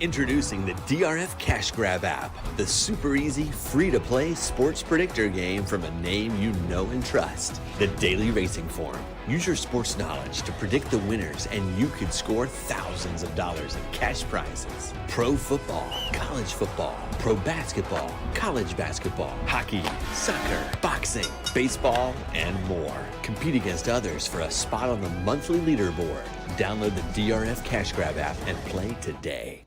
Introducing the DRF Cash Grab app, the super easy, free-to-play sports predictor game from a name you know and trust. The Daily Racing Form. Use your sports knowledge to predict the winners, and you could score thousands of dollars in cash prizes. Pro football, college football, pro basketball, college basketball, hockey, soccer, boxing, baseball, and more. Compete against others for a spot on the monthly leaderboard. Download the DRF Cash Grab app and play today.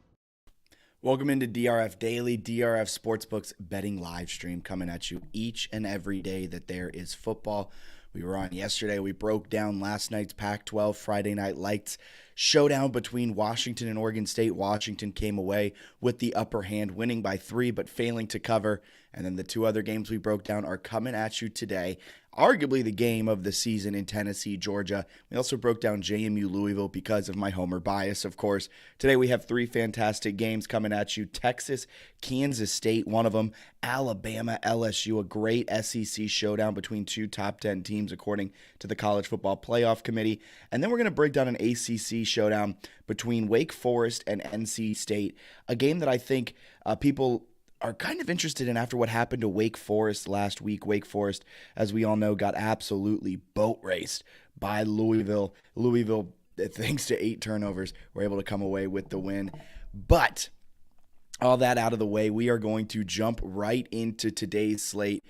Welcome into DRF Daily, DRF Sportsbook's betting live stream, coming at you each and every day that there is football. We were on yesterday. We broke down last night's Pac-12 Friday Night Lights showdown between Washington and Oregon State. Washington came away with the upper hand, winning by 3 but failing to cover. And then the two other games we broke down are coming at you today. Arguably the game of the season in Tennessee, Georgia. We also broke down JMU Louisville because of my homer bias, of course. Today we have 3 fantastic games coming at you. Texas, Kansas State, one of them. Alabama, LSU, a great SEC showdown between 2 top 10 teams according to the College Football Playoff Committee. And then we're going to break down an ACC showdown between Wake Forest and NC State, a game that I think people are kind of interested in after what happened to Wake Forest last week. Wake Forest, as we all know, got absolutely boat raced by Louisville. Louisville, thanks to 8 turnovers, were able to come away with the win. But all that out of the way, we are going to jump right into today's slate.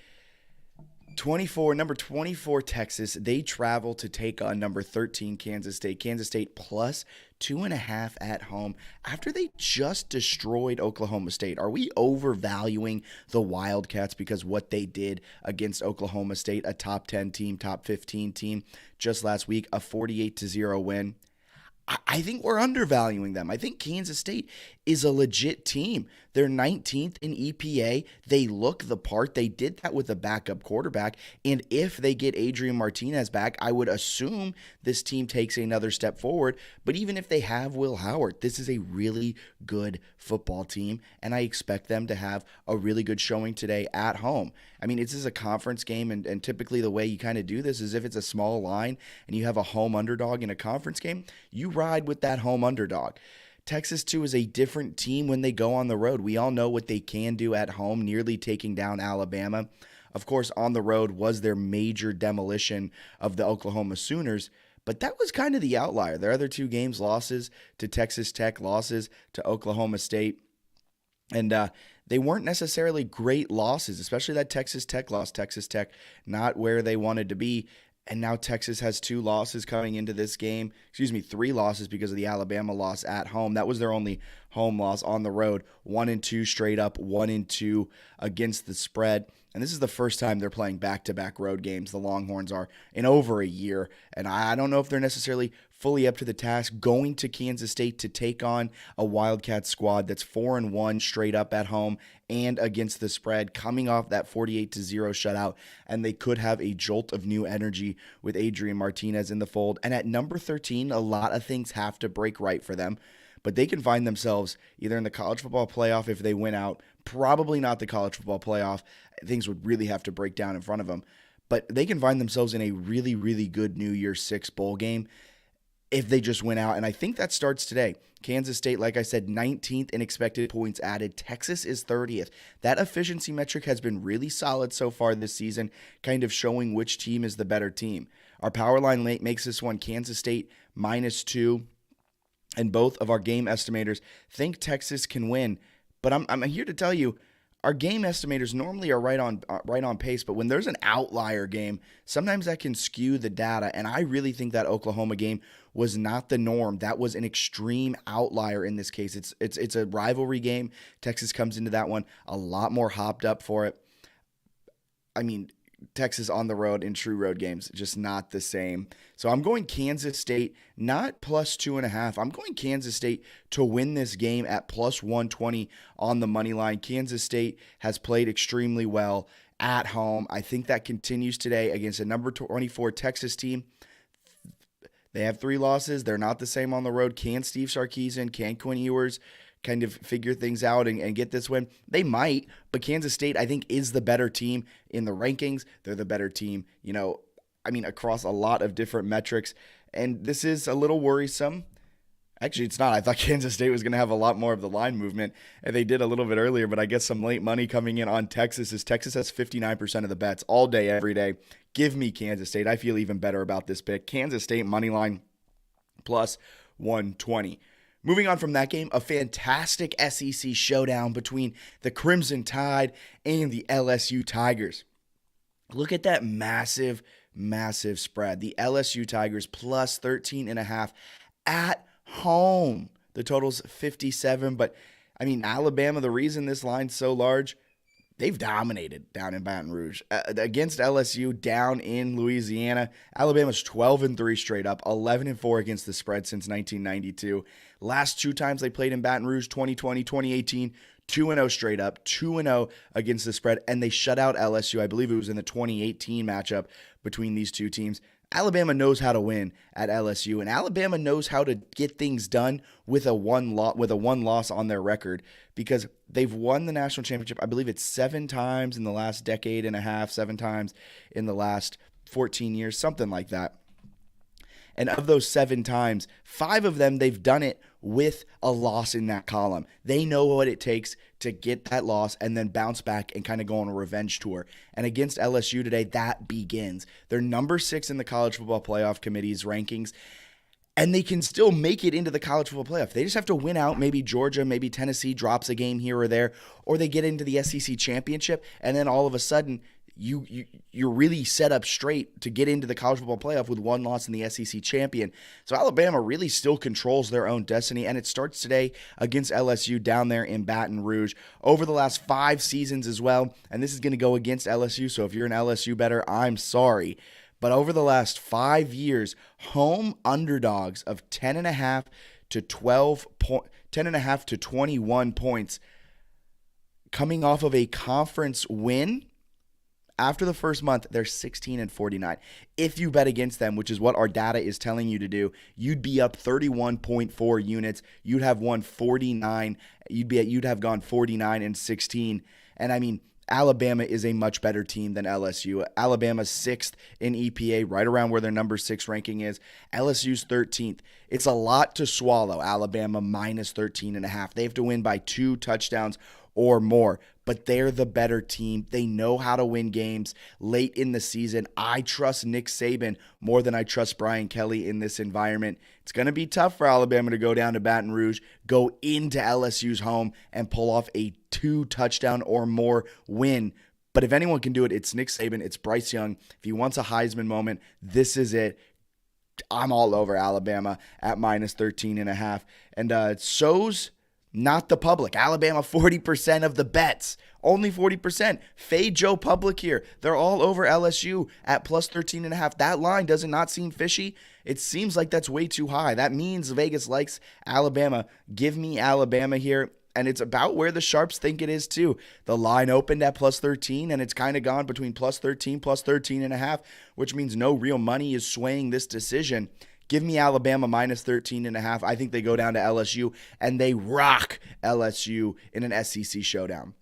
Number 24, Texas. They travel to take on number 13, Kansas State. Kansas State plus 2.5 at home after they just destroyed Oklahoma State. Are we overvaluing the Wildcats because what they did against Oklahoma State, a top 10 team, top 15 team, just last week, a 48-0 win? I think we're undervaluing them. I think Kansas State is a legit team. They're 19th in EPA. They look the part. They did that with a backup quarterback. And if they get Adrian Martinez back, I would assume this team takes another step forward. But even if they have Will Howard, this is a really good football team. And I expect them to have a really good showing today at home. I mean, this is a conference game. And typically the way you kind of do this is if it's a small line and you have a home underdog in a conference game, you ride with that home underdog. Texas, too, is a different team when they go on the road. We all know what they can do at home, nearly taking down Alabama. Of course, on the road was their major demolition of the Oklahoma Sooners, but that was kind of the outlier. Their other 2 games, losses to Texas Tech, losses to Oklahoma State, and they weren't necessarily great losses, especially that Texas Tech loss. Texas Tech not where they wanted to be. And now Texas has 2 losses coming into this game. 3 losses because of the Alabama loss at home. That was their only home loss. On the road, 1-2 straight up, 1-2 against the spread. And this is the first time they're playing back-to-back road games, the Longhorns are, in over a year. And I don't know if they're necessarily fully up to the task going to Kansas State to take on a Wildcats squad that's 4-1 straight up at home and against the spread, coming off that 48-0 shutout. And they could have a jolt of new energy with Adrian Martinez in the fold. And at number 13, a lot of things have to break right for them. But they can find themselves either in the college football playoff if they win out, probably not the college football playoff. Things would really have to break down in front of them. But they can find themselves in a really, really good New Year's 6 bowl game if they just win out. And I think that starts today. Kansas State, like I said, 19th in expected points added. Texas is 30th. That efficiency metric has been really solid so far this season, kind of showing which team is the better team. Our power line makes this one Kansas State -2. And both of our game estimators think Texas can win. But I'm here to tell you, our game estimators normally are right on pace. But when there's an outlier game, sometimes that can skew the data. And I really think that Oklahoma game was not the norm. That was an extreme outlier in this case. It's a rivalry game. Texas comes into that one a lot more hopped up for it. I mean, Texas on the road in true road games, just not the same. So I'm going Kansas State, not plus 2.5. I'm going Kansas State to win this game at plus 120 on the money line. Kansas State has played extremely well at home. I think that continues today against a number 24 Texas team. They have 3 losses. They're not the same on the road. Can Steve Sarkisian, can Quinn Ewers kind of figure things out and get this win? They might, but Kansas State, I think, is the better team in the rankings. They're the better team, across a lot of different metrics. And this is a little worrisome. Actually, it's not. I thought Kansas State was going to have a lot more of the line movement, and they did a little bit earlier, but I guess some late money coming in on Texas is Texas has 59% of the bets all day, every day. Give me Kansas State. I feel even better about this pick. Kansas State money line plus 120. Moving on from that game, a fantastic SEC showdown between the Crimson Tide and the LSU Tigers. Look at that massive, massive spread. The LSU Tigers plus 13.5 at home. The total's 57, but I mean, Alabama, the reason this line's so large, they've dominated down in Baton Rouge. Against LSU down in Louisiana, Alabama's 12-3 straight up, 11-4 against the spread since 1992. Last two times they played in Baton Rouge, 2020, 2018, 2-0 straight up, 2-0 against the spread, and they shut out LSU. I believe it was in the 2018 matchup between these two teams. Alabama knows how to win at LSU, and Alabama knows how to get things done with a one loss on their record, because they've won the national championship. I believe it's 7 times in the last decade and a half, 7 times in the last 14 years, something like that. And of those 7 times, 5 of them, they've done it with a loss in that column. They know what it takes to get that loss and then bounce back and kind of go on a revenge tour. And against LSU today, that begins. They're number 6 in the College Football Playoff Committee's rankings, and they can still make it into the College Football Playoff. They just have to win out. Maybe Georgia, maybe Tennessee drops a game here or there, or they get into the SEC championship, and then all of a sudden you're really set up straight to get into the College Football Playoff with 1 loss in the SEC champion. So Alabama really still controls their own destiny, and it starts today against LSU down there in Baton Rouge. Over the last 5 seasons as well, and this is going to go against LSU, so if you're an LSU bettor, I'm sorry. But over the last 5 years, home underdogs of 10.5 to 10.5 to 21 points, coming off of a conference win. After the first month, they're 16-49. If you bet against them, which is what our data is telling you to do, you'd be up 31.4 units. You'd have won 49. You'd have gone 49-16. And I mean, Alabama is a much better team than LSU. Alabama's 6th in EPA, right around where their number 6 ranking is. LSU's 13th. It's a lot to swallow. Alabama minus 13.5. They have to win by 2 touchdowns or more, but they're the better team. They know how to win games late in the season. I trust Nick Saban more than I trust Brian Kelly in this environment. It's going to be tough for Alabama to go down to Baton Rouge, go into LSU's home, and pull off a 2-touchdown or more win. But if anyone can do it, it's Nick Saban, it's Bryce Young. If he wants a Heisman moment, this is it. I'm all over Alabama at minus 13.5. And so's not the public. Alabama, 40% of the bets. Only 40%. Fade Joe Public here. They're all over LSU at plus 13.5. That line does it not seem fishy? It seems like that's way too high. That means Vegas likes Alabama. Give me Alabama here. And it's about where the sharps think it is too. The line opened at plus 13, and it's kind of gone between plus 13, plus 13.5, which means no real money is swaying this decision. Give me Alabama minus 13.5. I think they go down to LSU, and they rock LSU in an SEC showdown.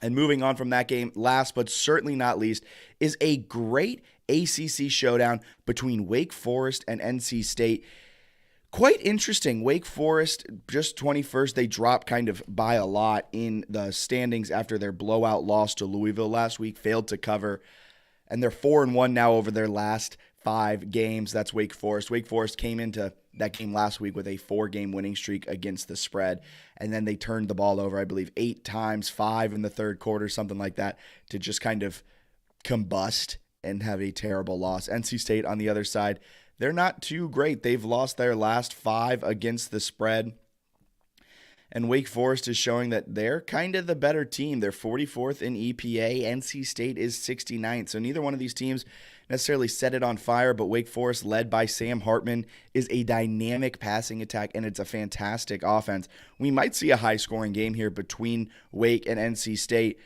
And moving on from that game, last but certainly not least, is a great ACC showdown between Wake Forest and NC State. Quite interesting. Wake Forest, just 21st. They dropped kind of by a lot in the standings after their blowout loss to Louisville last week, failed to cover. And they're 4-1 now over their last 5 games. That's Wake Forest. Wake Forest came into that game last week with a 4-game winning streak against the spread. And then they turned the ball over, I believe, 8 times, 5 in the third quarter, something like that, to just kind of combust and have a terrible loss. NC State on the other side, they're not too great. They've lost their last 5 against the spread. And Wake Forest is showing that they're kind of the better team. They're 44th in EPA. NC State is 69th. So neither one of these teams necessarily set it on fire, but Wake Forest, led by Sam Hartman, is a dynamic passing attack, and it's a fantastic offense. We might see a high-scoring game here between Wake and NC State.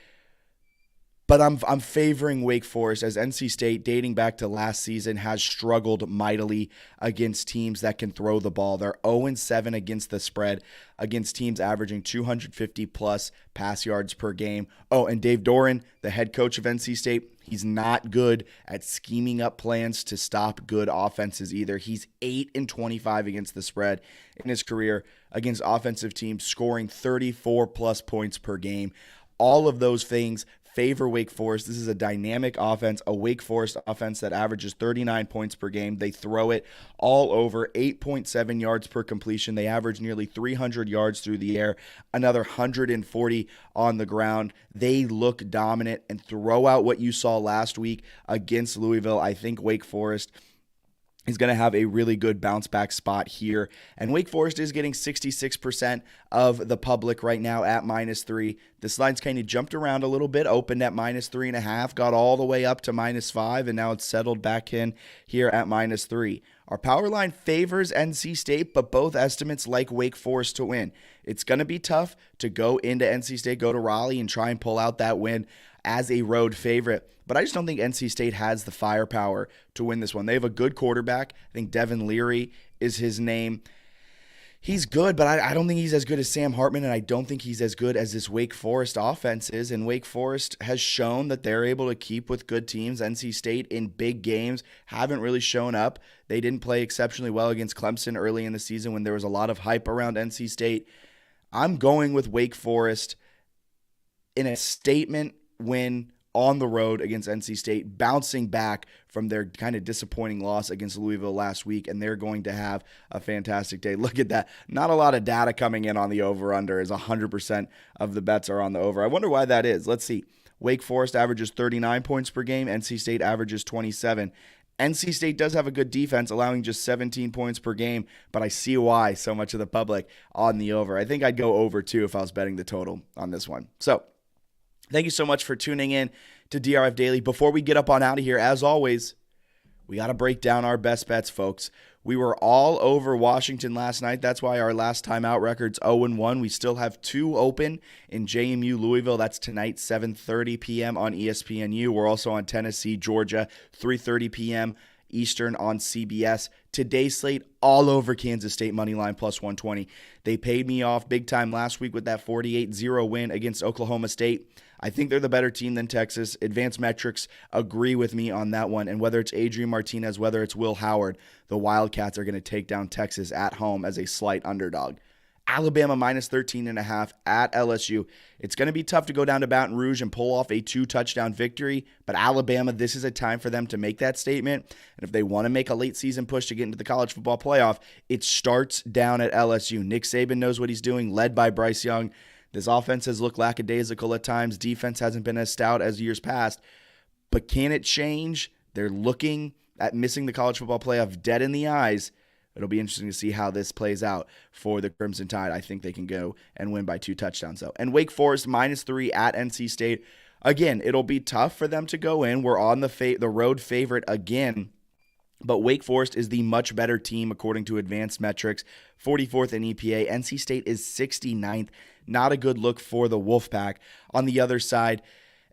But I'm favoring Wake Forest, as NC State, dating back to last season, has struggled mightily against teams that can throw the ball. They're 0-7 against the spread, against teams averaging 250 plus pass yards per game. Oh, and Dave Doran, the head coach of NC State, he's not good at scheming up plans to stop good offenses either. He's 8-25 against the spread in his career against offensive teams, scoring 34 plus points per game. All of those things favor Wake Forest. This is a dynamic offense, a Wake Forest offense that averages 39 points per game. They throw it all over, 8.7 yards per completion. They average nearly 300 yards through the air, another 140 on the ground. They look dominant and throw out what you saw last week against Louisville. I think Wake Forest is going to have a really good bounce back spot here. And Wake Forest is getting 66% of the public right now at -3. This line's kind of jumped around a little bit, opened at -3.5, got all the way up to -5, and now it's settled back in here at -3. Our power line favors NC State, but both estimates like Wake Forest to win. It's going to be tough to go into NC State, go to Raleigh, and try and pull out that win as a road favorite. But I just don't think NC State has the firepower to win this one. They have a good quarterback. I think Devin Leary is his name. He's good, but I don't think he's as good as Sam Hartman, and I don't think he's as good as this Wake Forest offense is. And Wake Forest has shown that they're able to keep with good teams. NC State in big games haven't really shown up. They didn't play exceptionally well against Clemson early in the season when there was a lot of hype around NC State. I'm going with Wake Forest in a statement win on the road against NC State, bouncing back from their kind of disappointing loss against Louisville last week, and they're going to have a fantastic day. Look at that. Not a lot of data coming in on the over-under, as 100% of the bets are on the over. I wonder why that is. Let's see. Wake Forest averages 39 points per game. NC State averages 27. NC State does have a good defense, allowing just 17 points per game, but I see why so much of the public on the over. I think I'd go over, too, if I was betting the total on this one. So, thank you so much for tuning in to DRF Daily. Before we get up on out of here, as always, we got to break down our best bets, folks. We were all over Washington last night. That's why our last time out record's 0-1. We still have 2 open in JMU Louisville. That's tonight, 7:30 p.m. on ESPNU. We're also on Tennessee, Georgia, 3:30 p.m. Eastern on CBS. Today's slate, all over Kansas State moneyline plus 120. They paid me off big time last week with that 48-0 win against Oklahoma State. I think they're the better team than Texas. Advanced metrics agree with me on that one. And whether it's Adrian Martinez, whether it's Will Howard, the Wildcats are going to take down Texas at home as a slight underdog. Alabama -13.5 at LSU. It's going to be tough to go down to Baton Rouge and pull off a 2-touchdown victory, but Alabama, this is a time for them to make that statement. And if they want to make a late season push to get into the college football playoff, it starts down at LSU. Nick Saban knows what he's doing, led by Bryce Young. This offense has looked lackadaisical at times. Defense hasn't been as stout as years past. But can it change? They're looking at missing the college football playoff dead in the eyes. It'll be interesting to see how this plays out for the Crimson Tide. I think they can go and win by 2 touchdowns, though. And Wake Forest -3 at NC State. Again, it'll be tough for them to go in. We're on the road favorite again. But Wake Forest is the much better team according to advanced metrics, 44th in EPA. NC State is 69th. Not a good look for the Wolfpack. On the other side,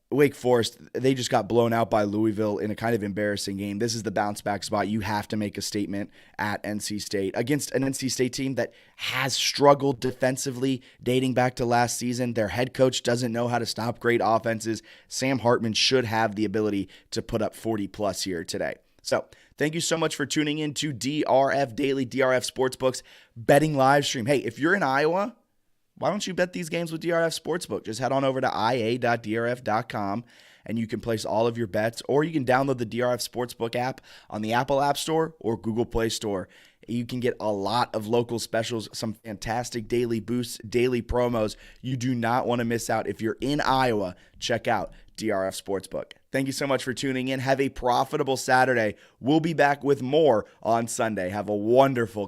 Wake Forest, they just got blown out by Louisville in a kind of embarrassing game. This is the bounce back spot. You have to make a statement at NC State against an NC State team that has struggled defensively dating back to last season. Their head coach doesn't know how to stop great offenses. Sam Hartman should have the ability to put up 40 plus here today. So thank you so much for tuning in to DRF Daily, DRF Sportsbooks betting live stream. Hey, if you're in Iowa, why don't you bet these games with DRF Sportsbook? Just head on over to ia.drf.com and you can place all of your bets, or you can download the DRF Sportsbook app on the Apple App Store or Google Play Store. You can get a lot of local specials, some fantastic daily boosts, daily promos. You do not want to miss out. If you're in Iowa, check out DRF Sportsbook. Thank you so much for tuning in. Have a profitable Saturday. We'll be back with more on Sunday. Have a wonderful